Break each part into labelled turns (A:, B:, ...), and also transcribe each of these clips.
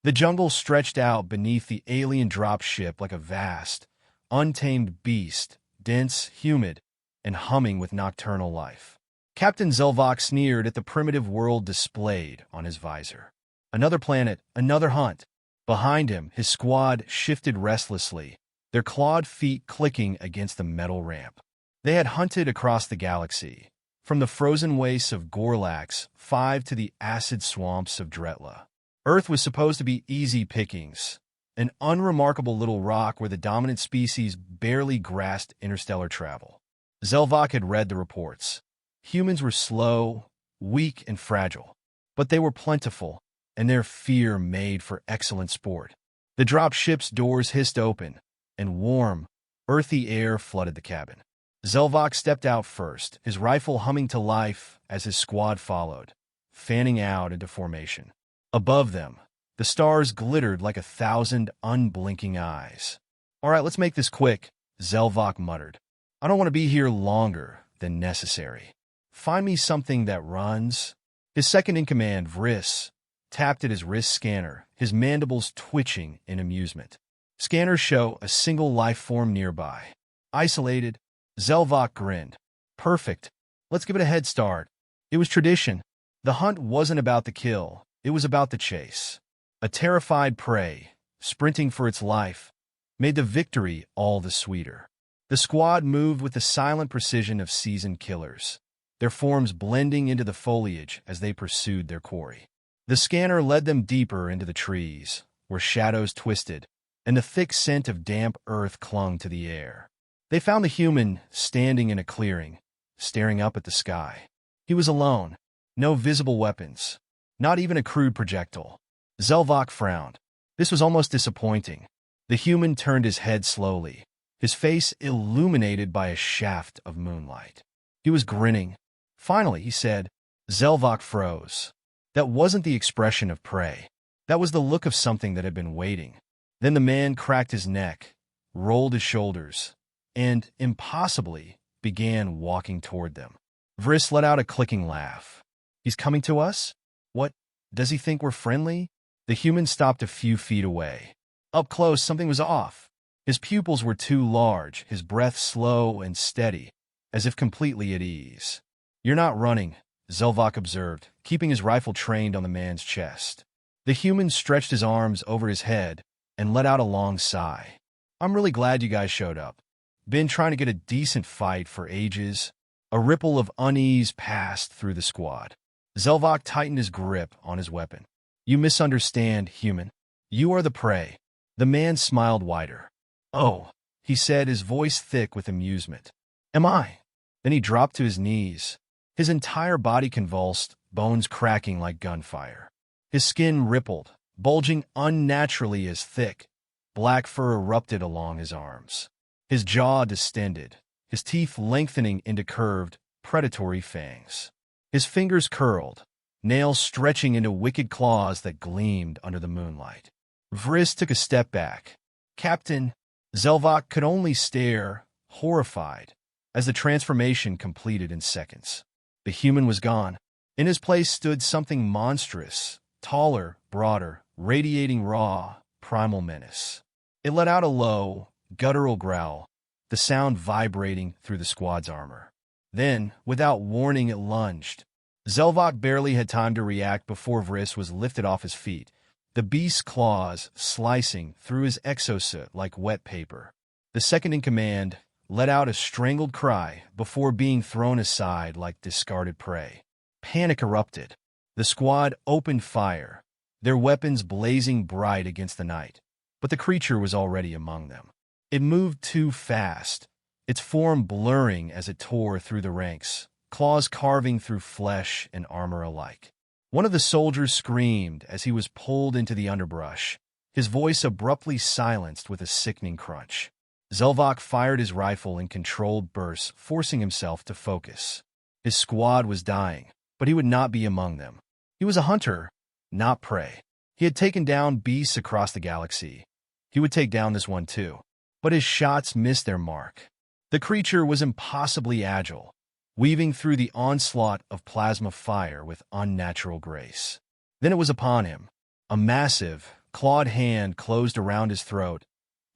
A: The jungle stretched out beneath the alien dropship like a vast, untamed beast, dense, humid, and humming with nocturnal life. Captain Zelvok sneered at the primitive world displayed on his visor. Another planet, another hunt. Behind him, his squad shifted restlessly, their clawed feet clicking against the metal ramp. They had hunted across the galaxy, from the frozen wastes of Gorlax 5 to the acid swamps of Dretla. Earth was supposed to be easy pickings, an unremarkable little rock where the dominant species barely grasped interstellar travel. Zelvok had read the reports. Humans were slow, weak, and fragile, but they were plentiful, and their fear made for excellent sport. The dropship's doors hissed open, and warm, earthy air flooded the cabin. Zelvok stepped out first, his rifle humming to life as his squad followed, fanning out into formation. Above them, the stars glittered like 1,000 unblinking eyes. "All right, let's make this quick," Zelvok muttered. "I don't want to be here longer than necessary. Find me something that runs." His second-in-command, Vriss, tapped at his wrist scanner, his mandibles twitching in amusement. Scanners show a single life form nearby. Isolated, Zelvok grinned. "Perfect. Let's give it a head start." It was tradition. The hunt wasn't about the kill. It was about the chase. A terrified prey, sprinting for its life, made the victory all the sweeter. The squad moved with the silent precision of seasoned killers, their forms blending into the foliage as they pursued their quarry. The scanner led them deeper into the trees, where shadows twisted, and the thick scent of damp earth clung to the air. They found the human standing in a clearing, staring up at the sky. He was alone, no visible weapons, not even a crude projectile. Zelvok frowned. This was almost disappointing. The human turned his head slowly, his face illuminated by a shaft of moonlight. He was grinning. "Finally," he said. Zelvok froze. That wasn't the expression of prey. That was the look of something that had been waiting. Then the man cracked his neck, rolled his shoulders, and, impossibly, began walking toward them. Vriss let out a clicking laugh. "He's coming to us? What, does he think we're friendly?" The human stopped a few feet away. Up close, something was off. His pupils were too large, his breath slow and steady, as if completely at ease. "You're not running," Zelvok observed, keeping his rifle trained on the man's chest. The human stretched his arms over his head and let out a long sigh. "I'm really glad you guys showed up. Been trying to get a decent fight for ages." A ripple of unease passed through the squad. Zelvok tightened his grip on his weapon. "You misunderstand, human. You are the prey." The man smiled wider. "Oh," he said, his voice thick with amusement. "Am I?" Then he dropped to his knees. His entire body convulsed, bones cracking like gunfire. His skin rippled, bulging unnaturally as thick. Black fur erupted along his arms. His jaw distended, his teeth lengthening into curved, predatory fangs. His fingers curled, nails stretching into wicked claws that gleamed under the moonlight. Vriss took a step back. "Captain," Zelvok could only stare, horrified, as the transformation completed in seconds. The human was gone. In his place stood something monstrous, taller, broader, radiating raw, primal menace. It let out a low, guttural growl, the sound vibrating through the squad's armor. Then, without warning, it lunged. Zelvok barely had time to react before Vriss was lifted off his feet, the beast's claws slicing through his exosuit like wet paper. The second-in-command let out a strangled cry before being thrown aside like discarded prey. Panic erupted. The squad opened fire, their weapons blazing bright against the night, but the creature was already among them. It moved too fast, its form blurring as it tore through the ranks, claws carving through flesh and armor alike. One of the soldiers screamed as he was pulled into the underbrush, his voice abruptly silenced with a sickening crunch. Zelvok fired his rifle in controlled bursts, forcing himself to focus. His squad was dying, but he would not be among them. He was a hunter, not prey. He had taken down beasts across the galaxy. He would take down this one too. But his shots missed their mark. The creature was impossibly agile, weaving through the onslaught of plasma fire with unnatural grace. Then it was upon him, a massive, clawed hand closed around his throat,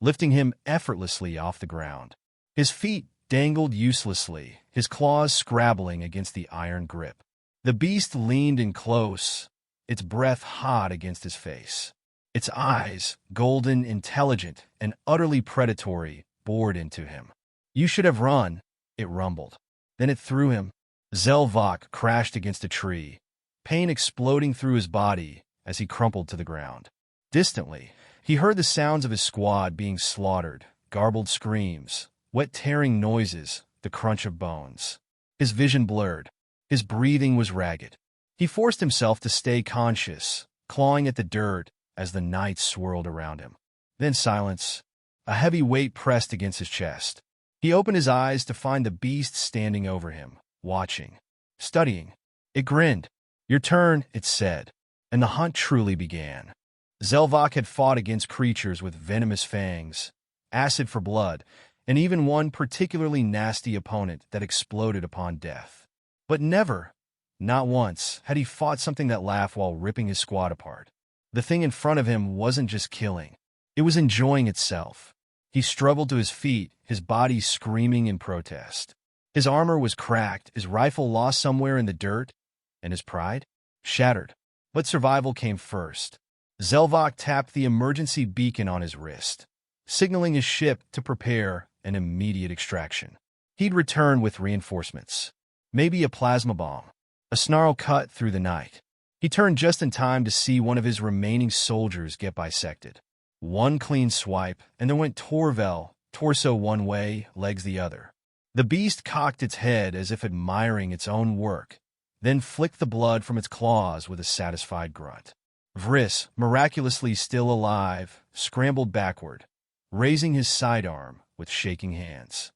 A: lifting him effortlessly off the ground. His feet dangled uselessly, his claws scrabbling against the iron grip. The beast leaned in close, its breath hot against his face. Its eyes, golden, intelligent, and utterly predatory, bored into him. "You should have run," it rumbled. Then it threw him. Zelvok crashed against a tree, pain exploding through his body as he crumpled to the ground. Distantly, he heard the sounds of his squad being slaughtered, garbled screams, wet tearing noises, the crunch of bones. His vision blurred. His breathing was ragged. He forced himself to stay conscious, clawing at the dirt as the night swirled around him. Then silence. A heavy weight pressed against his chest. He opened his eyes to find the beast standing over him, watching, studying. It grinned. "Your turn," it said, and the hunt truly began. Zelvok had fought against creatures with venomous fangs, acid for blood, and even one particularly nasty opponent that exploded upon death. But never, not once, had he fought something that laughed while ripping his squad apart. The thing in front of him wasn't just killing. It was enjoying itself. He struggled to his feet, his body screaming in protest. His armor was cracked, his rifle lost somewhere in the dirt, and his pride? Shattered. But survival came first. Zelvok tapped the emergency beacon on his wrist, signaling his ship to prepare an immediate extraction. He'd return with reinforcements. Maybe a plasma bomb. A snarl cut through the night. He turned just in time to see one of his remaining soldiers get bisected. One clean swipe, and then went Torvel, torso one way, legs the other. The beast cocked its head as if admiring its own work, then flicked the blood from its claws with a satisfied grunt. Vriss, miraculously still alive, scrambled backward, raising his sidearm with shaking hands.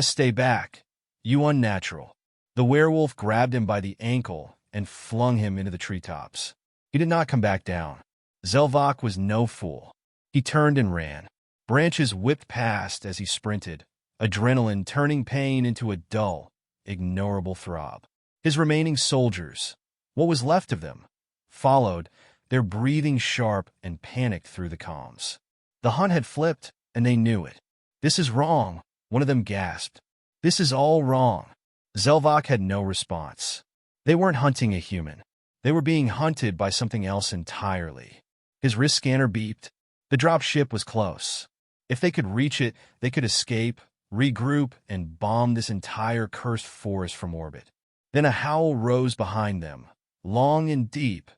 A: "Stay back, you unnatural." The werewolf grabbed him by the ankle and flung him into the treetops. He did not come back down. Zelvok was no fool. He turned and ran. Branches whipped past as he sprinted, adrenaline turning pain into a dull, ignorable throb. His remaining soldiers, what was left of them, followed, their breathing sharp and panicked through the calms. The hunt had flipped, and they knew it. "This is wrong," one of them gasped. "This is all wrong." Zelvok had no response. They weren't hunting a human. They were being hunted by something else entirely. His wrist scanner beeped. The drop ship was close. If they could reach it, they could escape, regroup, and bomb this entire cursed forest from orbit. Then a howl rose behind them, long and deep,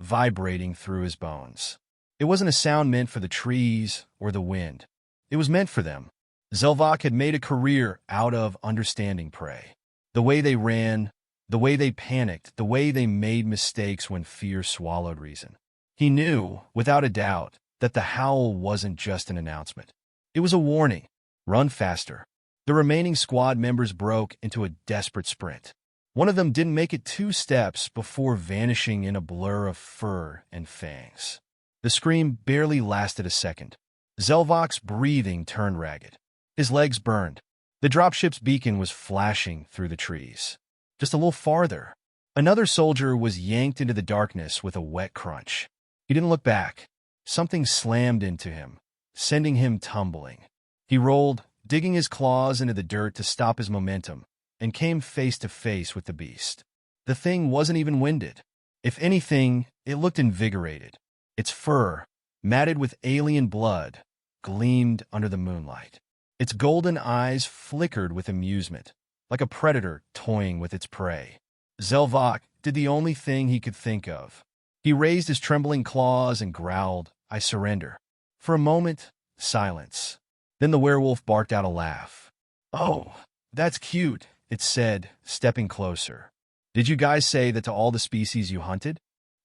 A: vibrating through his bones. It wasn't a sound meant for the trees or the wind. It was meant for them. Zelvok had made a career out of understanding prey. The way they ran, the way they panicked, the way they made mistakes when fear swallowed reason. He knew, without a doubt, that the howl wasn't just an announcement. It was a warning. Run faster. The remaining squad members broke into a desperate sprint. One of them didn't make it 2 steps before vanishing in a blur of fur and fangs. The scream barely lasted a second. Zelvok's breathing turned ragged. His legs burned. The dropship's beacon was flashing through the trees. Just a little farther. Another soldier was yanked into the darkness with a wet crunch. He didn't look back. Something slammed into him, sending him tumbling. He rolled, digging his claws into the dirt to stop his momentum, and came face to face with the beast. The thing wasn't even winded. If anything, it looked invigorated. Its fur, matted with alien blood, gleamed under the moonlight. Its golden eyes flickered with amusement, like a predator toying with its prey. Zelvok did the only thing he could think of. He raised his trembling claws and growled, "I surrender." For a moment, silence. Then the werewolf barked out a laugh. "Oh, that's cute," it said, stepping closer. "Did you guys say that to all the species you hunted?"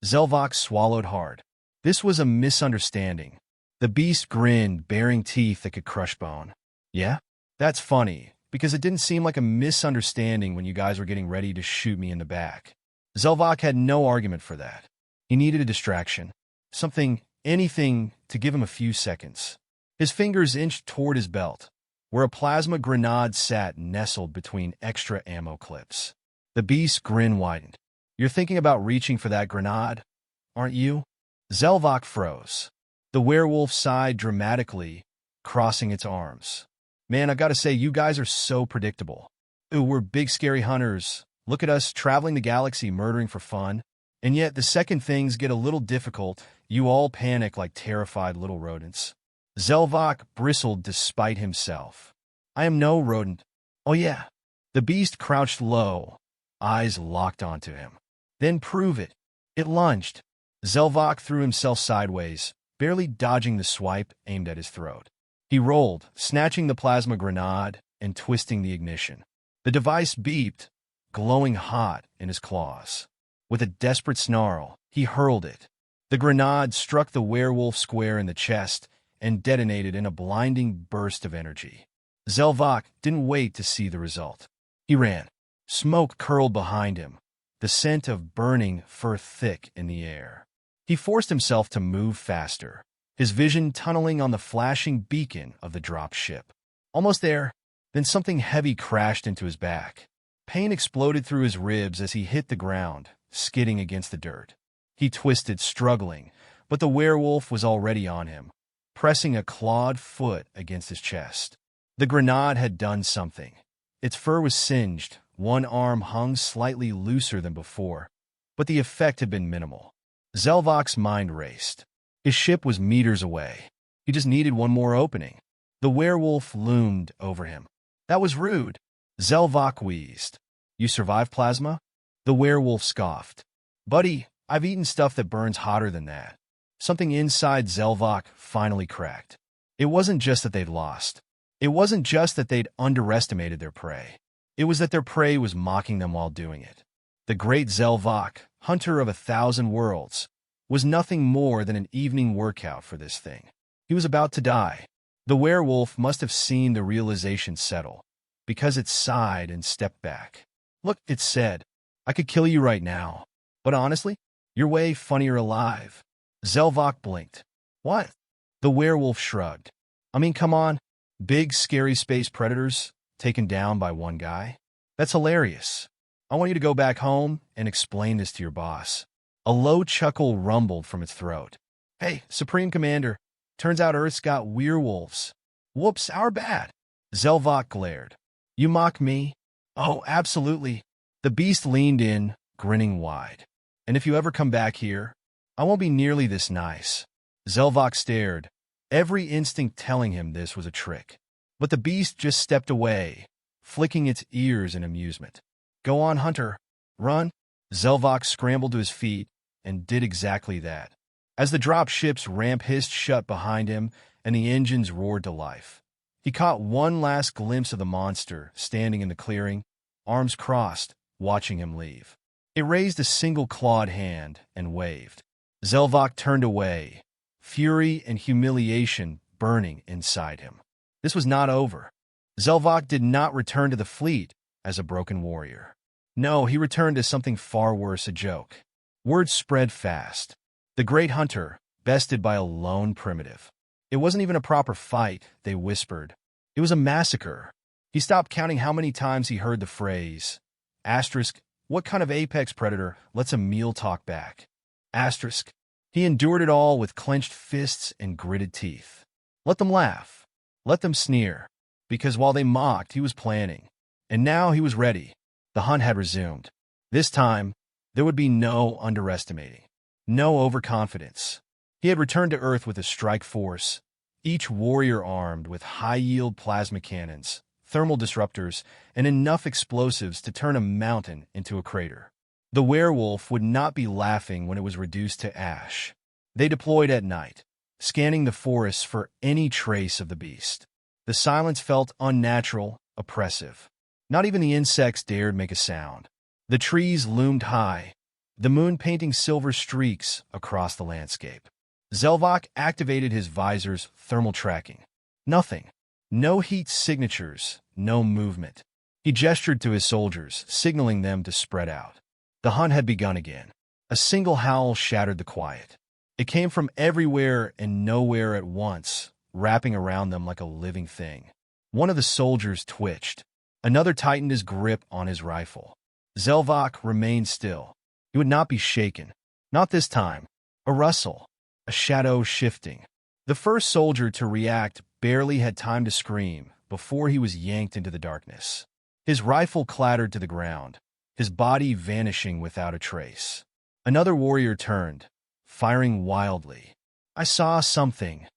A: Zelvok swallowed hard. This was a misunderstanding. The beast grinned, baring teeth that could crush bone. "Yeah? That's funny, because it didn't seem like a misunderstanding when you guys were getting ready to shoot me in the back." Zelvok had no argument for that. He needed a distraction. Something, anything, to give him a few seconds. His fingers inched toward his belt, where a plasma grenade sat nestled between extra ammo clips. The beast's grin widened. "You're thinking about reaching for that grenade, aren't you?" Zelvok froze. The werewolf sighed dramatically, crossing its arms. Man, I gotta say, you guys are so predictable. Ooh, we're big scary hunters. Look at us traveling the galaxy murdering for fun. And yet, the second things get a little difficult, you all panic like terrified little rodents. Zelvok bristled despite himself. I am no rodent. Oh yeah. The beast crouched low, eyes locked onto him. Then prove it. It lunged. Zelvok threw himself sideways, barely dodging the swipe aimed at his throat. He rolled, snatching the plasma grenade and twisting the ignition. The device beeped, glowing hot in his claws. With a desperate snarl, he hurled it. The grenade struck the werewolf square in the chest and detonated in a blinding burst of energy. Zelvok didn't wait to see the result. He ran. Smoke curled behind him, the scent of burning fur thick in the air. He forced himself to move faster, his vision tunneling on the flashing beacon of the dropped ship. Almost there, then something heavy crashed into his back. Pain exploded through his ribs as he hit the ground, skidding against the dirt. He twisted, struggling, but the werewolf was already on him, pressing a clawed foot against his chest. The grenade had done something. Its fur was singed, one arm hung slightly looser than before, but the effect had been minimal. Zelvok's mind raced. His ship was meters away. He just needed one more opening. The werewolf loomed over him. That was rude. Zelvok wheezed. You survived plasma? The werewolf scoffed. Buddy, I've eaten stuff that burns hotter than that. Something inside Zelvok finally cracked. It wasn't just that they'd lost. It wasn't just that they'd underestimated their prey. It was that their prey was mocking them while doing it. The great Zelvok, hunter of 1,000 worlds, was nothing more than an evening workout for this thing. He was about to die. The werewolf must have seen the realization settle, because it sighed and stepped back. Look, it said, I could kill you right now. But honestly, you're way funnier alive. Zelvok blinked. What? The werewolf shrugged. I mean, come on. Big, scary space predators taken down by one guy? That's hilarious. I want you to go back home and explain this to your boss. A low chuckle rumbled from its throat. Hey, Supreme Commander, turns out Earth's got werewolves. Whoops, our bad. Zelvok glared. You mock me? Oh, absolutely. The beast leaned in, grinning wide. And if you ever come back here, I won't be nearly this nice. Zelvok stared, every instinct telling him this was a trick. But the beast just stepped away, flicking its ears in amusement. Go on, Hunter. Run. Zelvok scrambled to his feet and did exactly that. As the drop ship's ramp hissed shut behind him and the engines roared to life, he caught one last glimpse of the monster standing in the clearing, arms crossed, watching him leave. It raised a single clawed hand and waved. Zelvok turned away, fury and humiliation burning inside him. This was not over. Zelvok did not return to the fleet as a broken warrior. No, he returned as something far worse, a joke. Word spread fast. The great hunter, bested by a lone primitive. It wasn't even a proper fight, they whispered. It was a massacre. He stopped counting how many times he heard the phrase. Asterisk, what kind of apex predator lets a meal talk back? Asterisk. He endured it all with clenched fists and gritted teeth. Let them laugh. Let them sneer. Because while they mocked, he was planning. And now he was ready. The hunt had resumed. This time, there would be no underestimating. No overconfidence. He had returned to Earth with a strike force, each warrior armed with high-yield plasma cannons, thermal disruptors, and enough explosives to turn a mountain into a crater. The werewolf would not be laughing when it was reduced to ash. They deployed at night, scanning the forests for any trace of the beast. The silence felt unnatural, oppressive. Not even the insects dared make a sound. The trees loomed high, the moon painting silver streaks across the landscape. Zelvok activated his visor's thermal tracking. Nothing. No heat signatures, no movement. He gestured to his soldiers, signaling them to spread out. The hunt had begun again. A single howl shattered the quiet. It came from everywhere and nowhere at once, wrapping around them like a living thing. One of the soldiers twitched. Another tightened his grip on his rifle. Zelvok remained still. He would not be shaken. Not this time. A rustle. A shadow shifting. The first soldier to react barely had time to scream before he was yanked into the darkness. His rifle clattered to the ground, his body vanishing without a trace. Another warrior turned, firing wildly. I saw something.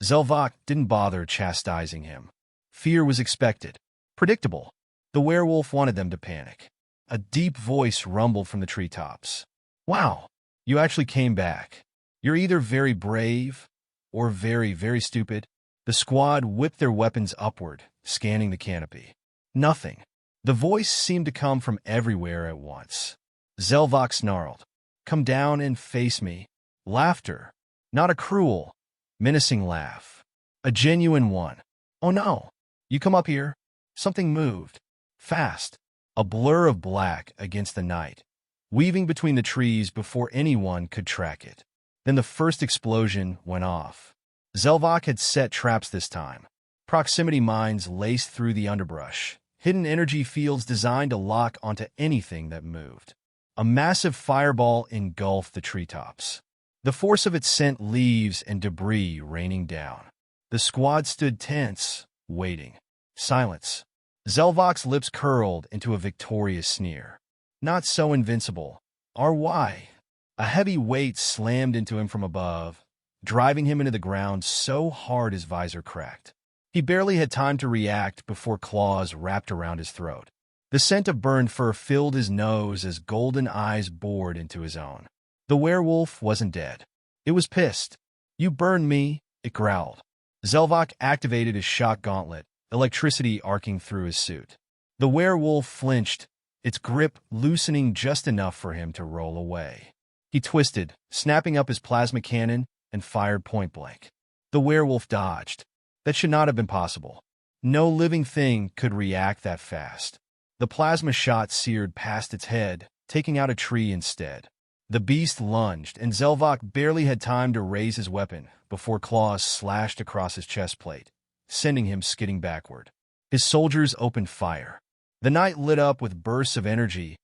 A: Zelvok didn't bother chastising him. Fear was expected, predictable. The werewolf wanted them to panic. A deep voice rumbled from the treetops. Wow, you actually came back. You're either very brave or very, very stupid. The squad whipped their weapons upward, scanning the canopy. Nothing. The voice seemed to come from everywhere at once. Zelvok snarled. Come down and face me. Laughter. Not a cruel, menacing laugh. A genuine one. Oh no. You come up here. Something moved. Fast. A blur of black against the night, weaving between the trees before anyone could track it. Then the first explosion went off. Zelvok had set traps this time. Proximity mines laced through the underbrush, hidden energy fields designed to lock onto anything that moved. A massive fireball engulfed the treetops. The force of it sent leaves and debris raining down. The squad stood tense, waiting. Silence. Zelvok's lips curled into a victorious sneer. Not so invincible. RY. A heavy weight slammed into him from above, driving him into the ground so hard his visor cracked. He barely had time to react before claws wrapped around his throat. The scent of burned fur filled his nose as golden eyes bored into his own. The werewolf wasn't dead. It was pissed. You burned me, it growled. Zelvok activated his shock gauntlet, electricity arcing through his suit. The werewolf flinched, its grip loosening just enough for him to roll away. He twisted, snapping up his plasma cannon, and fired point-blank. The werewolf dodged. That should not have been possible. No living thing could react that fast. The plasma shot seared past its head, taking out a tree instead. The beast lunged, and Zelvok barely had time to raise his weapon before claws slashed across his chest plate, sending him skidding backward. His soldiers opened fire. The night lit up with bursts of energy,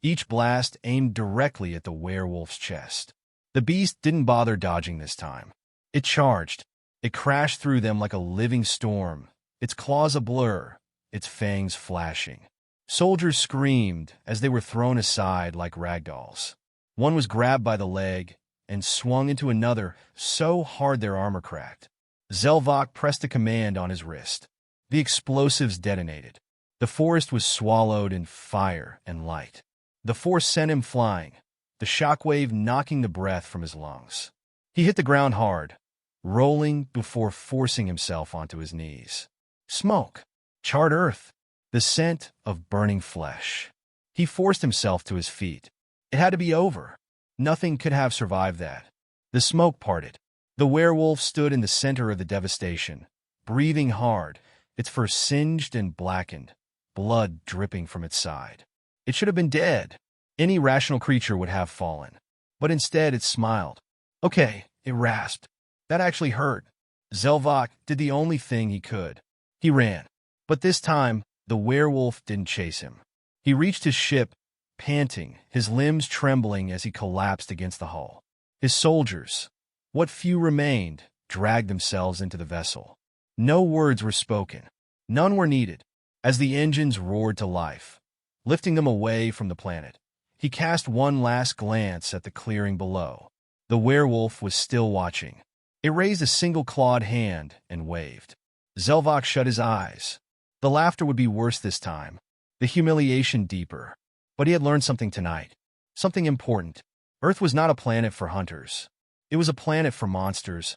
A: each blast aimed directly at the werewolf's chest. The beast didn't bother dodging this time. It charged. It crashed through them like a living storm, its claws a blur, its fangs flashing. Soldiers screamed as they were thrown aside like ragdolls. One was grabbed by the leg and swung into another so hard their armor cracked. Zelvok pressed a command on his wrist. The explosives detonated. The forest was swallowed in fire and light. The force sent him flying, the shockwave knocking the breath from his lungs. He hit the ground hard, rolling before forcing himself onto his knees. Smoke, charred earth, the scent of burning flesh. He forced himself to his feet. It had to be over. Nothing could have survived that. The smoke parted. The werewolf stood in the center of the devastation, breathing hard, its fur singed and blackened, blood dripping from its side. It should have been dead. Any rational creature would have fallen. But instead it smiled. Okay, it rasped. That actually hurt. Zelvok did the only thing he could. He ran. But this time, the werewolf didn't chase him. He reached his ship, panting, his limbs trembling as he collapsed against the hull. His soldiers, what few remained, dragged themselves into the vessel. No words were spoken. None were needed. As the engines roared to life, lifting them away from the planet, he cast one last glance at the clearing below. The werewolf was still watching. It raised a single clawed hand and waved. Zelvok shut his eyes. The laughter would be worse this time, the humiliation deeper. But he had learned something tonight. Something important. Earth was not a planet for hunters. It was a planet for monsters,